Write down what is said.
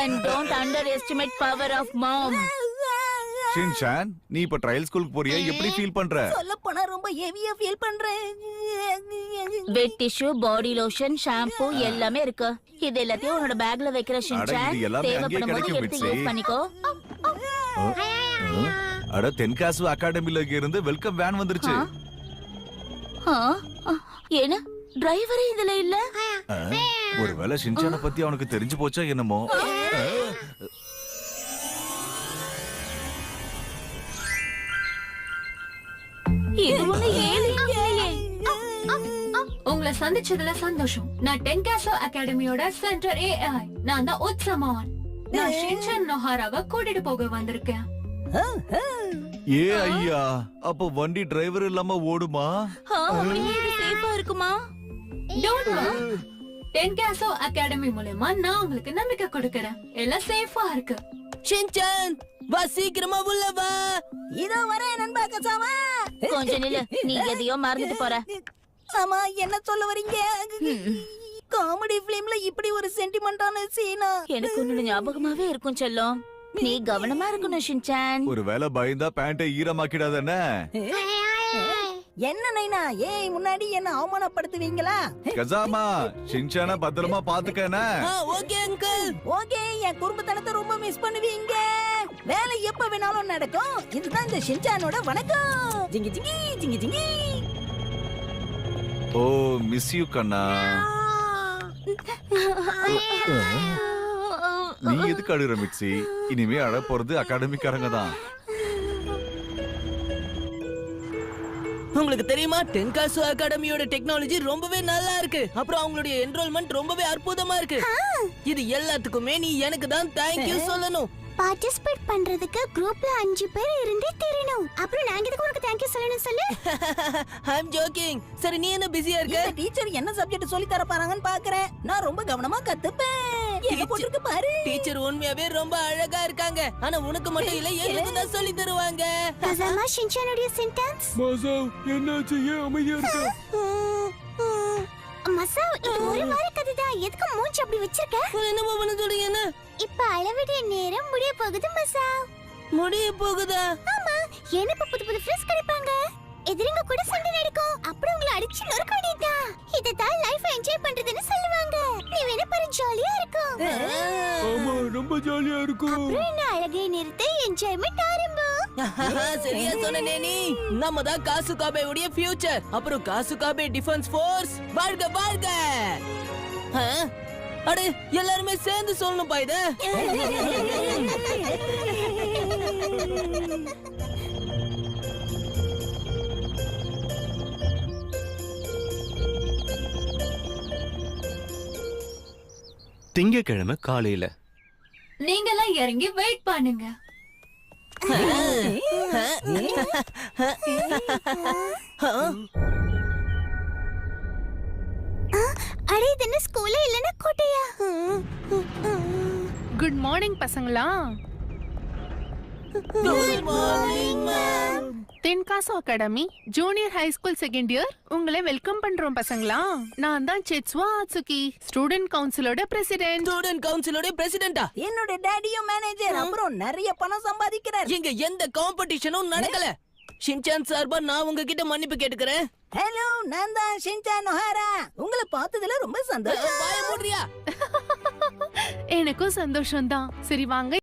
And don't underestimate power of mom. Shinchan, நீ இப்ப trial ஸ்கூலுக்கு போறியா? எப்படி ஃபீல் பண்ற? சொல்லப் போனா ரொம்ப ஹெவியா ஃபீல் பண்றேன். வெட் டிஷ்யூ, பாடி லோஷன், ஷாம்பு எல்லாமே இருக்கு. இது எல்லாத்தையும் உன்னோட பேக்ல வைக்கிற ஷின்சான். இது எல்லாமே அங்கேயே தேவைப்படும் போது கிடைக்கும் எடுத்து மிட்சி. யூஸ் பண்ணிக்கோ. அட தென்காசு அகாடமில இருந்து வெல்கம் வேன் வந்துருச்சு. என்ன டிரைவரே இதுல இல்ல? ஒருவேளை ஷின்சானை பத்தி அவனுக்கு தெரிஞ்சு போச்சா என்னமோ? இது ஒண்ணு ஏலியே. உங்களை சந்திச்சதுல சந்தோஷம். நான் டென்காசோ அகாடமியோட சென்டர் ஏஐ. நான் தான் உத்சமான். நான் ஷின்சான் நொஹாராவை கூட்டிட்டு போக வந்திருக்கேன். ஏ ஐயா, அப்ப வண்டி டிரைவர் இல்லாம ஓடுமா? அப்படியே இது சேஃபா இருக்குமா? Don't worry. டென்காசோ அகாடமி மூலமா நான் உங்களுக்கு நம்பிக்கை கொடுக்கறேன். எல்லாம் சேஃபா இருக்கு. ஷின்சான், வா சீக்கிரமா உள்ள வா. இதோ வரேன் நண்பா கசாமா. கொஞ்சம் நில்லு, நீ எதையோ மறந்துட்டு போற. ஆமா, என்ன சொல்ல வரீங்க? காமெடி பிலிம்ல இப்படி ஒரு சென்டிமெண்டான சீனா? எனக்கு உன்னோட ஞாபகமாவே இருக்கும் செல்லம். நீ கவனமா இருக்கணும் ஷின்சான். ஒருவேளை பயந்தா பேண்டை ஈரமாக்கிடாதே. என்ன நைனா, ஏய் முன்னாடி என்ன அவமானப்படுத்துவீங்களா? கசாமா, ஷின்சானை பத்திரமா பாத்துக்கனே. Okay uncle. ஓகே, என் குடும்பத்தனத்தை ரொம்ப மிஸ் பண்ணுவீங்க. வேலை எப்ப வேணாலும் நடக்கும். இதுதான் இந்த ஷின்சானோட வணக்கம். ஜிங்கி ஜிங்கி ஜிங்கி ஜிங்கி. ஓ, மிஸ் யூ கண்ணா. நீ எதுக்கு அழுற மிக்ஸி? இனிமே அழ போறது அகாடமிக்காரங்க தான். உங்களுக்கு தெரியுமா, டென்காசோ அகாடமியோட டெக்னாலஜி ரொம்பவே நல்லா இருக்கு. அப்புறம் அவங்களுடைய என்ரோல்மெண்ட் ரொம்பவே அற்புதமா இருக்கு. இது எல்லாத்துக்குமே நீ எனக்கு தான் தேங்க்யூ சொல்லணும். பார்ட்டிசிபேட் பண்றதுக்கு குரூப்ல 5 பேர் இருந்தே தெரியணும். அப்புறம் நாங்க இதுக்கு உனக்கு தேங்க் யூ சொல்லணும் சொல்லு. ஐ அம் ஜோக்கிங். சரி, நீ என்ன பிஸியா இருக்க? இந்த டீச்சர் என்ன சப்ஜெக்ட் சொல்லி தர போறாங்கன்னு பாக்குறேன். நான் ரொம்ப கவனமா கத்துப்பேன். என்ன போட்டுருக்கு பாரு. டீச்சர் உண்மையாவே ரொம்ப அழகா இருக்காங்க. ஆனா உனக்கு மட்டும் இல்ல, எனக்கு தான் சொல்லி தருவாங்க. கசாமா, ஷின்சானுடைய சென்டென்ஸ். மசாவ், என்னாச்சு? ஏன் அமைதியா இருக்க? மசாவ், இது ஒரு வார கதை தான். எதுக்கு மூஞ்சி அப்படி வச்சிருக்க? என்னமா பண்ண சொல்றீங்க? என்ன இப்ப அளவிட நேரம் முடிய போகுது மசாவ். முடிய போகுதா? ஆமா, எனக்கு புது புது ஃப்ரெண்ட்ஸ் கிடைப்பாங்க. எதிரிங்க கூட சண்டை நடக்கும். அப்புறம் உங்களை அடிச்சு நொறுக்க வேண்டியதா. இதுதான் லைஃப் என்ஜாய் பண்றதுன்னு சொல்லுவாங்க. நீ வேணா பாரு, ஜாலியா இருக்கும். ஆமா, ரொம்ப ஜாலியா இருக்கும். அப்புறம் என்ன அழகை நிறுத்த என்ஜாய்மெண்ட் ஆரம்பம். சரியா சொன்னே நீ. நம்ம தான் காசுகாபே உடைய ஃபியூச்சர். அப்புறம் காசுகாபே டிஃபென்ஸ் ஃபோர்ஸ் வாழ்க வாழ்க. அட, எல்லாரும் சேர்ந்து சொல்லணும் பா இத. திங்கக்கிழமை காலையில நீங்கெல்லாம் இறங்கி வெயிட் பண்ணுங்க. அட, இது என்ன ஸ்கூல்ல இல்லனா கோட்டையா? குட் மார்னிங் பசங்களா. Good morning ma'am. Tenkaso academy junior high school second year உங்களை வெல்கம் பண்றோம் பசங்களா. நான் தான் செட்ஸ்வா ஆட்சுகி, ஸ்டூடெண்ட் கவுன்சிலோட பிரசிடென்ட். ஸ்டூடெண்ட் கவுன்சிலோட பிரசிடென்ட்டா? என்னோட டாடியும் மேனேஜர். அப்புறம் நிறைய பணம் சம்பாதிக்கிறார். இங்க எந்த காம்படிஷனும் நடக்கல. ஷின்சான் சார்பா நான் உங்ககிட்ட மன்னிப்பு கேட்டுக்கிறேன். ஹலோ, நான் தான் ஷின்சான் நொஹாரா. உங்களை பார்த்ததுல ரொம்ப சந்தோஷம். வாய மூடுறியா? எனக்கும் சந்தோஷம் தான். சரி வாங்க